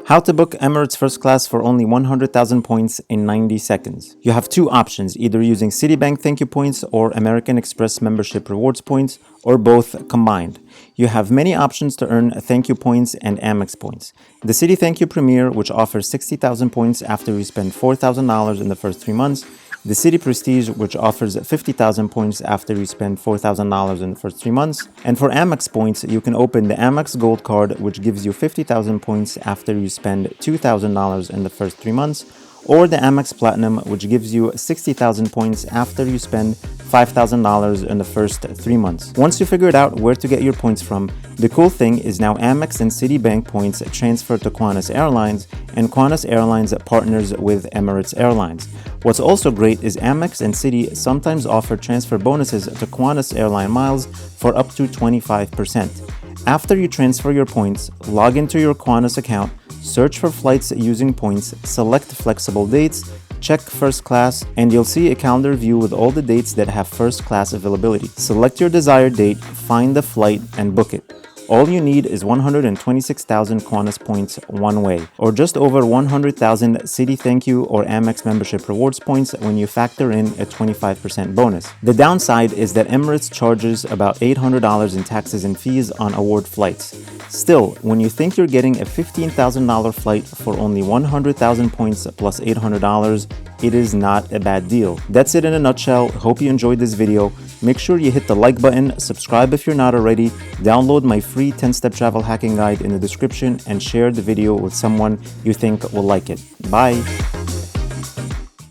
How to book Emirates First Class for only 100,000 points in 90 seconds. You have two options, either using Citibank Thank You Points or American Express Membership Rewards Points, or both combined. You have many options to earn Thank You Points and Amex Points. The Citi Thank You Premier, which offers 60,000 points after you spend $4,000 in the first 3 months. The Citi Prestige, which offers 50,000 points after you spend $4,000 in the first 3 months. And for Amex Points, you can open the Amex Gold Card, which gives you 50,000 points after you spend $2,000 in the first 3 months, or the Amex Platinum, which gives you 60,000 points after you spend $5,000 in the first 3 months. Once you figured out where to get your points from, the cool thing is now Amex and Citibank points transfer to Qantas Airlines, and Qantas Airlines partners with Emirates Airlines. What's also great is Amex and Citi sometimes offer transfer bonuses to Qantas Airline miles for up to 25%. After you transfer your points, log into your Qantas account, search for flights using points, select flexible dates, check first class, and you'll see a calendar view with all the dates that have first class availability. Select your desired date, find the flight, and book it. All you need is 126,000 Qantas points one way, or just over 100,000 Citi Thank You or Amex membership rewards points when you factor in a 25% bonus. The downside is that Emirates charges about $800 in taxes and fees on award flights. Still, when you think you're getting a $15,000 flight for only 100,000 points plus $800, it is not a bad deal. That's it in a nutshell. Hope you enjoyed this video. Make sure you hit the like button, subscribe if you're not already, download my free 10-step travel hacking guide in the description, and share the video with someone you think will like it. Bye!